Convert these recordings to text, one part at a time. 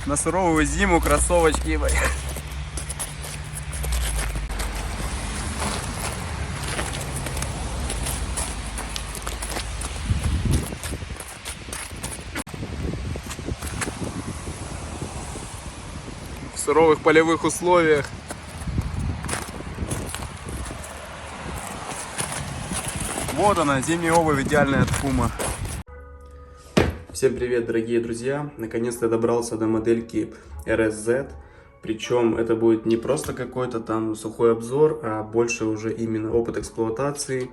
На суровую зиму кроссовочки. В суровых полевых условиях. Вот она, зимняя обувь, идеальная от Puma. Всем привет, дорогие друзья! Наконец-то добрался до модельки RSZ. Причем это будет не просто какой-то там сухой обзор, а больше уже именно опыт эксплуатации.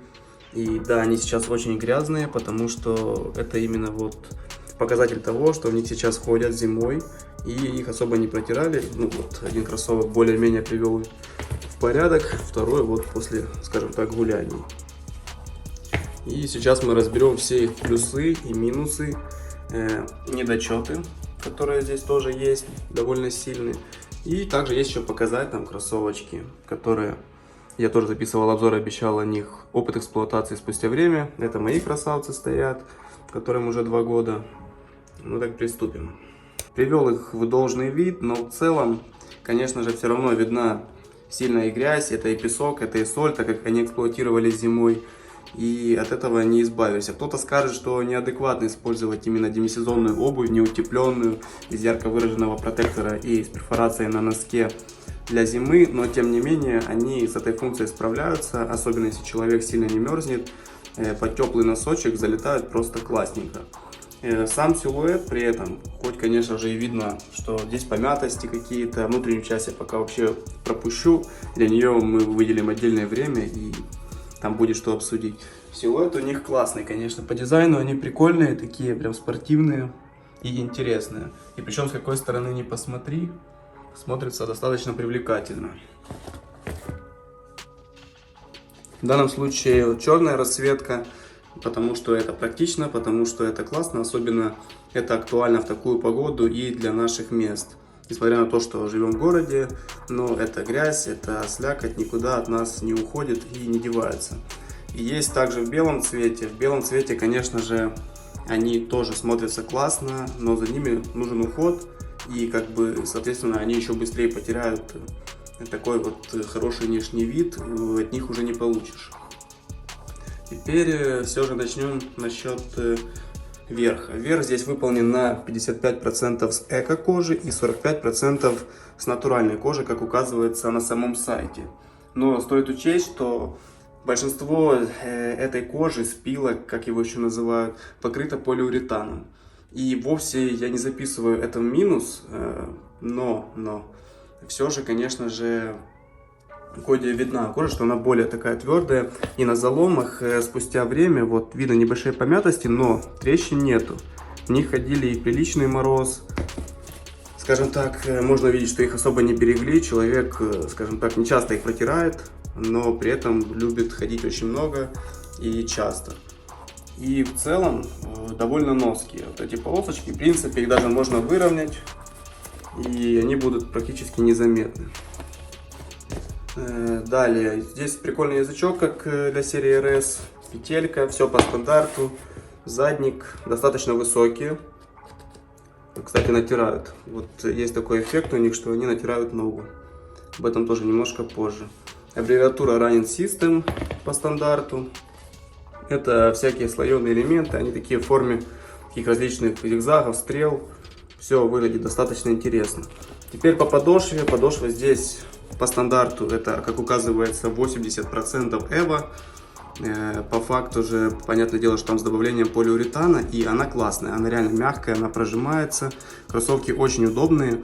И да, они сейчас очень грязные, потому что это именно вот показатель того, что в них сейчас ходят зимой и их особо не протирали. Ну вот, один кроссовок более-менее привел в порядок, второй вот после, скажем так, гуляний. И сейчас мы разберем все их плюсы и минусы, недочеты, которые здесь тоже есть, довольно сильные. И также есть еще показать там кроссовочки, которые я тоже записывал обзор, обещал о них опыт эксплуатации спустя время. Это мои красавцы стоят, которым уже 2 года. Ну так приступим. Привел их в должный вид, но в целом, конечно же, все равно видна сильная грязь, это и песок, это и соль, так как они эксплуатировались зимой. И от этого не избавишься. Кто-то скажет, что неадекватно использовать именно демисезонную обувь, неутепленную, без ярко выраженного протектора и с перфорацией на носке для зимы, но тем не менее они с этой функцией справляются, особенно если человек сильно не мерзнет, под теплый носочек залетают просто классненько. Сам силуэт при этом, хоть конечно же и видно, что здесь помятости какие-то, внутреннюю часть я пока вообще пропущу, для нее мы выделим отдельное время и там будет что обсудить. Силуэт у них классный, конечно, по дизайну они прикольные, такие прям спортивные и интересные. И причем с какой стороны ни посмотри, смотрится достаточно привлекательно. В данном случае черная расцветка, потому что это практично, потому что это классно, особенно это актуально в такую погоду и для наших мест. Несмотря на то, что живем в городе, но это грязь, это слякоть никуда от нас не уходит и не девается. И есть также в белом цвете. В белом цвете, конечно же, они тоже смотрятся классно, но за ними нужен уход. И как бы, соответственно, они еще быстрее потеряют такой вот хороший внешний вид, от них уже не получишь. Теперь все же начнем насчет верха. Верх здесь выполнен на 55% с эко-кожи и 45% с натуральной кожи, как указывается на самом сайте. Но стоит учесть, что большинство этой кожи, спилок, как его еще называют, покрыто полиуретаном. И вовсе я не записываю это в минус, но все же, конечно же, в коде видна кожа, что она более такая твердая, и на заломах спустя время вот видно небольшие помятости, но трещин нету. В них ходили и приличный мороз, скажем так, можно видеть, что их особо не берегли, человек, скажем так, не часто их протирает, но при этом любит ходить очень много и часто. И в целом довольно ноские. Вот эти полосочки, в принципе, их даже можно выровнять, и они будут практически незаметны. Далее, здесь прикольный язычок, как для серии RS, петелька, все по стандарту, задник достаточно высокий, кстати, натирают, вот есть такой эффект у них, что они натирают ногу, об этом тоже немножко позже. Аббревиатура Running System по стандарту, это всякие слоеные элементы, они такие в форме таких различных зигзагов, стрел, все выглядит достаточно интересно. Теперь по подошве, подошва здесь по стандарту это, как указывается, 80% эво. По факту же, понятное дело, что там с добавлением полиуретана, и она классная, она реально мягкая, она прожимается. Кроссовки очень удобные.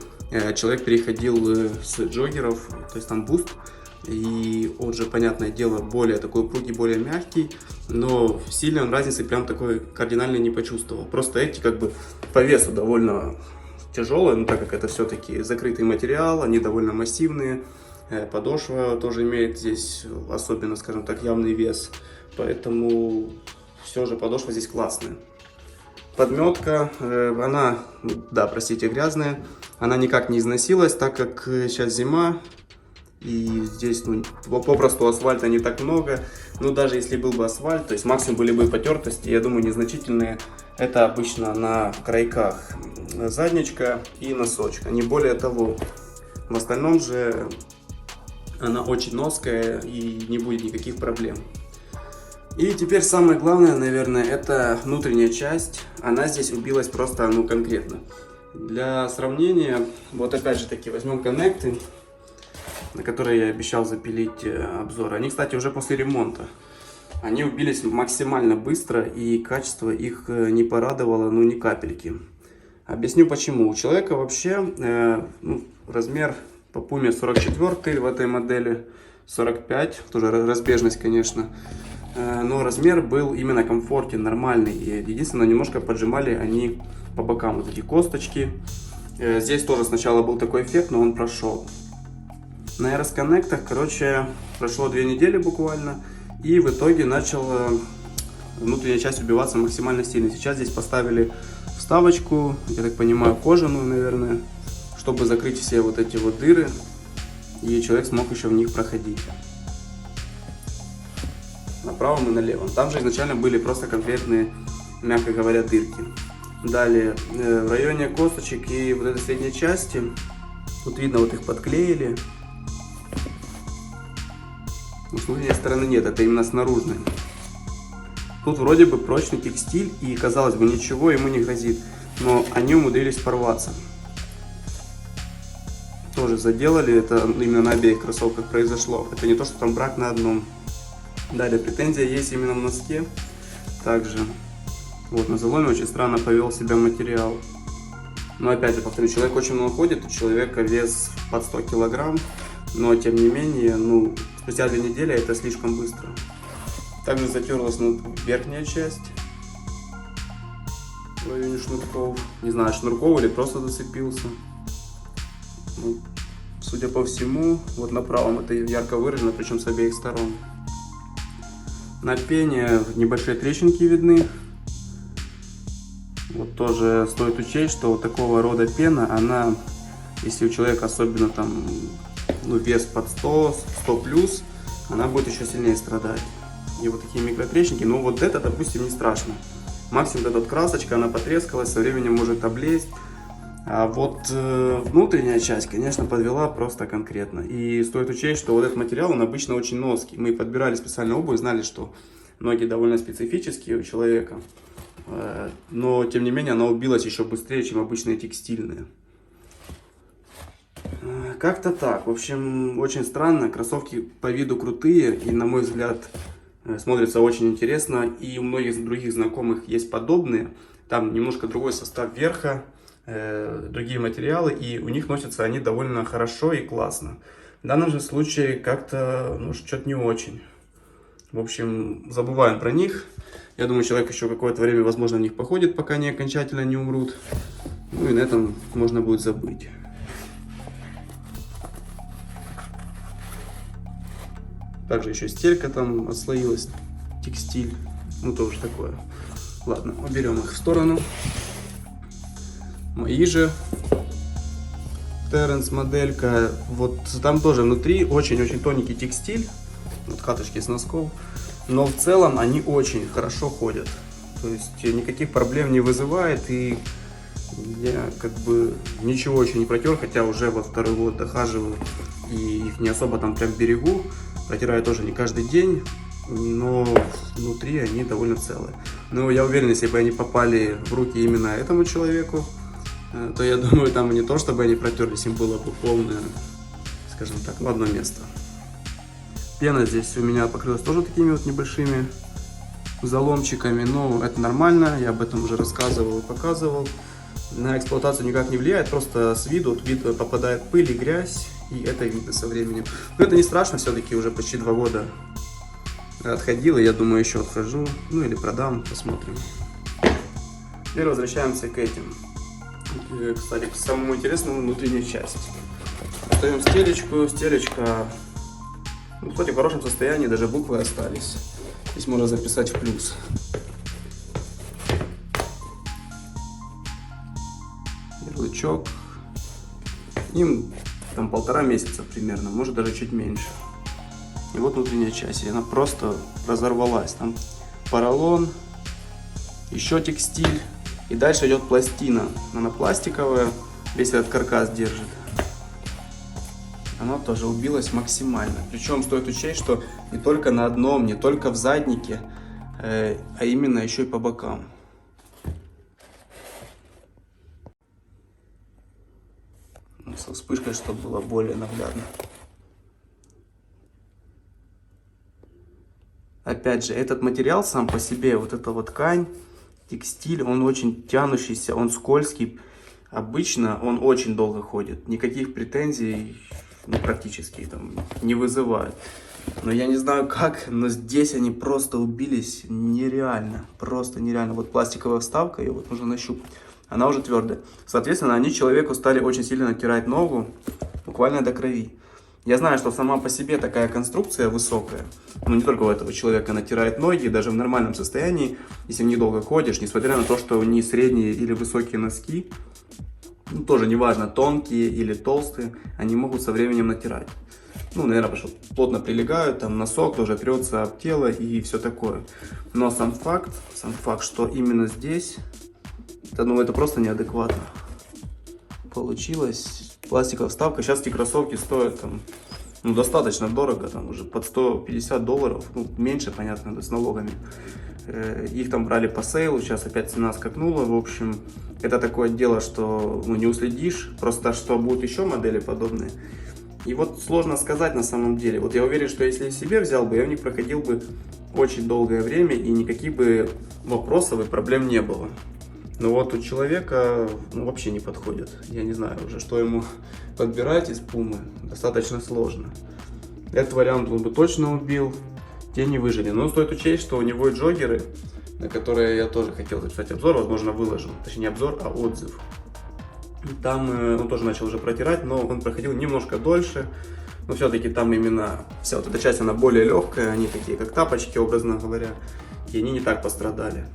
Человек переходил с джоггеров, то есть там буст, и он же, понятное дело, более такой упругий, более мягкий, но сильной он разницы прям такой кардинальной не почувствовал. Просто эти как бы по весу довольно тяжелые, но так как это все-таки закрытый материал, они довольно массивные. Подошва тоже имеет здесь особенно, скажем так, явный вес, поэтому все же подошва здесь классная. Подметка, она, да, простите, грязная, она никак не износилась, так как сейчас зима И здесь, ну, попросту асфальта не так много. Но даже если был бы асфальт, то есть максимум были бы потертости, я думаю, незначительные. Это обычно на крайках задничка и носочка, не более того. В остальном же она очень ноская и не будет никаких проблем. И теперь самое главное, наверное, это внутренняя часть. Она здесь убилась просто, ну, конкретно. Для сравнения, вот опять же таки возьмем коннекты, на которые я обещал запилить обзор. Они, кстати, уже после ремонта. Они убились максимально быстро, и качество их не порадовало, ну, ни капельки. Объясню почему. У человека вообще размер по пуме 44 в этой модели, 45, тоже разбежность, конечно. Но размер был именно комфортен, нормальный. И единственное, немножко поджимали они по бокам вот эти косточки. Здесь тоже сначала был такой эффект, но он прошел. На RS Connect'ах, короче, прошло 2 недели буквально. И в итоге начала внутренняя часть убиваться максимально сильно. Сейчас здесь поставили вставочку, я так понимаю, кожаную, наверное, чтобы закрыть все вот эти вот дыры. И человек смог еще в них проходить. На правом и на левом. Там же изначально были просто конкретные, мягко говоря, дырки. Далее, в районе косточек и вот этой средней части, тут видно, вот их подклеили. Но с внутренней стороны нет, это именно с наружной. Тут вроде бы прочный текстиль и, казалось бы, ничего ему не грозит. Но они умудрились порваться. Тоже заделали, это именно на обеих кроссовках произошло. Это не то, что там брак на одном. Далее, претензия есть именно в носке. Также, вот на заломе очень странно повел себя материал. Но опять же, повторю, человек очень много ходит, у человека вес под 100 килограмм. Но, тем не менее, ну, спустя 2 недели это слишком быстро. Также затерлась верхняя часть в районе шнурков. Не знаю, шнурков или просто зацепился. Ну, судя по всему, вот на правом это ярко выражено, причем с обеих сторон. На пене небольшие трещинки видны. Вот тоже стоит учесть, что вот такого рода пена, она, если у человека особенно там, ну, вес под 100 плюс, она будет еще сильнее страдать. И вот такие микротрещинки, ну вот это, допустим, не страшно. Максимум эта красочка, она потрескалась, со временем может облезть. А вот внутренняя часть, конечно, подвела просто конкретно. И стоит учесть, что вот этот материал, он обычно очень ноский. Мы подбирали специально обувь, знали, что ноги довольно специфические у человека. Но, тем не менее, она убилась еще быстрее, чем обычные текстильные. Как-то так. В общем, очень странно. Кроссовки по виду крутые и, на мой взгляд, смотрятся очень интересно. И у многих других знакомых есть подобные. Там немножко другой состав верха, другие материалы, и у них носятся они довольно хорошо и классно. В данном же случае как-то, ну, что-то не очень. В общем, забываем про них. Я думаю, человек еще какое-то время, возможно, в них походит, пока они окончательно не умрут. Ну и на этом можно будет забыть. Также еще стелька там отслоилась, текстиль, ну тоже такое. Ладно, уберем их в сторону. Мои же Terence моделька, вот там тоже внутри очень-очень тоненький текстиль, вот катышки с носков, но в целом они очень хорошо ходят, то есть никаких проблем не вызывает, и я как бы ничего еще не протер, хотя уже во второй год дохаживаю и их не особо там прям берегу, протираю тоже не каждый день, но внутри они довольно целые. Но я уверен, если бы они попали в руки именно этому человеку, то я думаю, там не то, чтобы они протерлись, им было бы полное, скажем так, в одно место. Пена здесь у меня покрылась тоже такими вот небольшими заломчиками, но это нормально, я об этом уже рассказывал и показывал. На эксплуатацию никак не влияет, просто с виду попадает пыль и грязь, и это видно со временем. Но это не страшно, все-таки уже почти 2 года отходил, и я думаю, еще отхожу, ну или продам, посмотрим. Теперь возвращаемся к этим. Кстати, к самому интересному внутренней части. Ставим стелечку. Стелечка, ну, кстати, в хорошем состоянии, даже буквы остались. Здесь можно записать в плюс. Ярлычок. Им там 1,5 месяца примерно, может даже чуть меньше. И вот внутренняя часть, и она просто разорвалась. Там поролон, еще текстиль, и дальше идет пластина. Она пластиковая, весь этот каркас держит. Она тоже убилась максимально. Причем стоит учесть, что не только на одном, не только в заднике, а именно еще и по бокам. Со вспышкой, чтобы было более наглядно. Опять же, этот материал сам по себе, вот эта вот ткань, текстиль, он очень тянущийся, он скользкий. Обычно он очень долго ходит. Никаких претензий, ну, практически там не вызывает. Но я не знаю как, но здесь они просто убились нереально. Просто нереально. Вот пластиковая вставка, ее вот нужно нащупать. Она уже твердая. Соответственно, они человеку стали очень сильно натирать ногу, буквально до крови. Я знаю, что сама по себе такая конструкция высокая, но не только у этого человека натирает ноги, даже в нормальном состоянии, если недолго ходишь, несмотря на то, что не средние или высокие носки, ну, тоже неважно, тонкие или толстые, они могут со временем натирать. Ну, наверное, потому что плотно прилегают, там носок тоже трется об тело и все такое. Но сам факт, что именно здесь, это просто неадекватно получилось. Пластиковая вставка. Сейчас эти кроссовки стоят там, ну, достаточно дорого, там уже под $150, ну, меньше, понятно, с налогами. Их там брали по сейлу, сейчас опять цена скакнула. В общем, это такое дело, что, ну, не уследишь, просто что будут еще модели подобные. И вот сложно сказать на самом деле. Вот я уверен, что если я себе взял бы, я в них проходил бы очень долгое время и никаких бы вопросов и проблем не было. Но вот у человека, ну, вообще не подходит. Я не знаю уже, что ему подбирать из пумы. Достаточно сложно. Этот вариант он бы точно убил. Те не выжили. Но стоит учесть, что у него и джоггеры, на которые я тоже хотел записать обзор, возможно, выложу. Точнее, не обзор, а отзыв. Там он тоже начал уже протирать, но он проходил немножко дольше. Но все-таки там именно вся вот эта часть, она более легкая. Они такие, как тапочки, образно говоря. И они не так пострадали.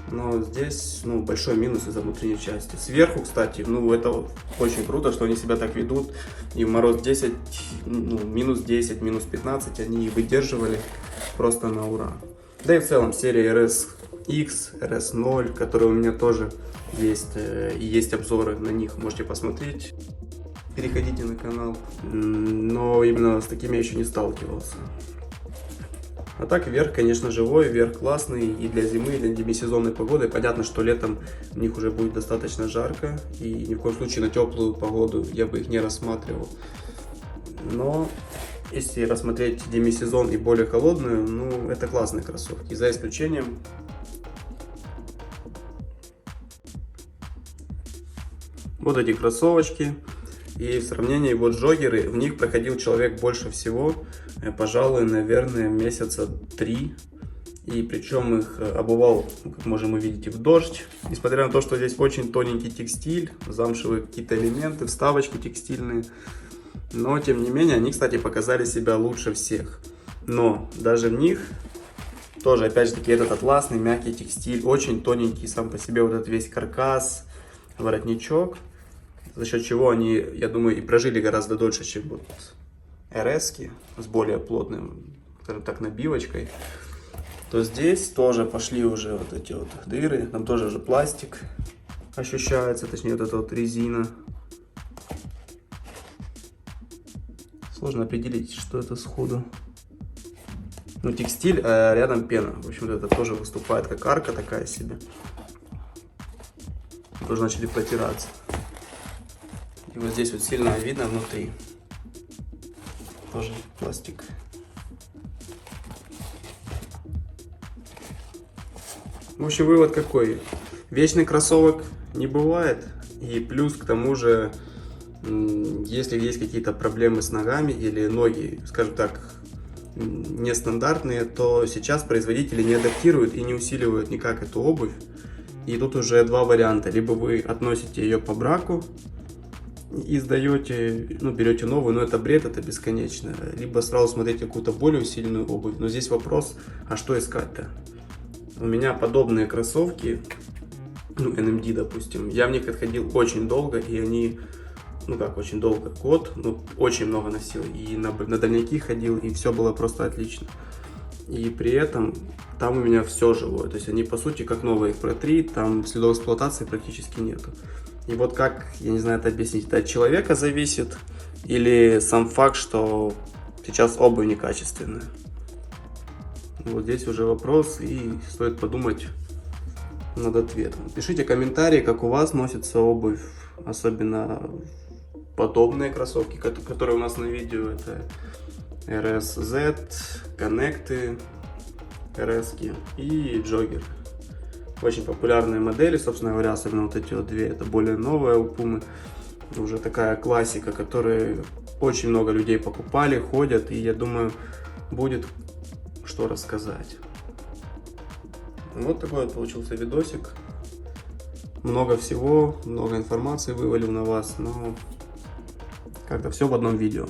Но здесь, ну, большой минус из-за внутренней части. Сверху, кстати, ну, это очень круто, что они себя так ведут. И в мороз 10, ну, минус 10, минус 15 они выдерживали просто на ура. Да и в целом серия RSX, RS0, которые у меня тоже есть. И есть обзоры на них, можете посмотреть. Переходите на канал. Но именно с такими я еще не сталкивался. А так, верх, конечно, живой, верх классный и для зимы, и для демисезонной погоды. Понятно, что летом в них уже будет достаточно жарко, и ни в коем случае на теплую погоду я бы их не рассматривал. Но если рассмотреть демисезон и более холодную, ну, это классные кроссовки, за исключением вот эти кроссовочки. И в сравнении вот джоггеры, в них проходил человек больше всего, пожалуй, наверное, месяца 3. И причем их обувал, как можем увидеть, и в дождь. Несмотря на то, что здесь очень тоненький текстиль, замшевые какие-то элементы, вставочки текстильные. Но, тем не менее, они, кстати, показали себя лучше всех. Но даже в них тоже, опять же таки, этот атласный, мягкий текстиль, очень тоненький сам по себе вот этот весь каркас, воротничок. За счет чего они, я думаю, и прожили гораздо дольше, чем вот RS-ки с более плотным, скажем так, набивочкой. То здесь тоже пошли уже вот эти вот дыры. Там тоже уже пластик ощущается, точнее вот эта вот резина. Сложно определить, что это сходу. Ну, текстиль, а рядом пена. В общем, это тоже выступает как арка такая себе. Тоже начали протираться. И вот здесь вот сильно видно внутри. Тоже пластик. В общем, вывод какой? Вечный кроссовок не бывает. И плюс к тому же, если есть какие-то проблемы с ногами или ноги, скажем так, нестандартные, то сейчас производители не адаптируют и не усиливают никак эту обувь. И тут уже два варианта. Либо вы относите ее по браку и сдаете, ну, берете новую, но это бред, это бесконечно. Либо сразу смотрите какую-то более усиленную обувь. Но здесь вопрос, а что искать-то? У меня подобные кроссовки, ну, NMD, допустим, я в них отходил очень долго, и они ну как, очень долго, год, ну, очень много носил, и на дальняки ходил, и все было просто отлично. И при этом там у меня все живое, то есть они по сути как новые, их протри, там следов эксплуатации практически нету. И вот как, я не знаю это объяснить, это от человека зависит, или сам факт, что сейчас обувь некачественная. Вот здесь уже вопрос, и стоит подумать над ответом. Пишите комментарии, как у вас носится обувь, особенно подобные кроссовки, которые у нас на видео. Это RSZ, коннекты, RS и джоггер. Очень популярные модели, собственно говоря, особенно вот эти вот две, это более новые у Puma. Уже такая классика, которую очень много людей покупали, ходят, и я думаю, будет что рассказать. Вот такой вот получился видосик. Много всего, много информации вывалил на вас, но как-то все в одном видео.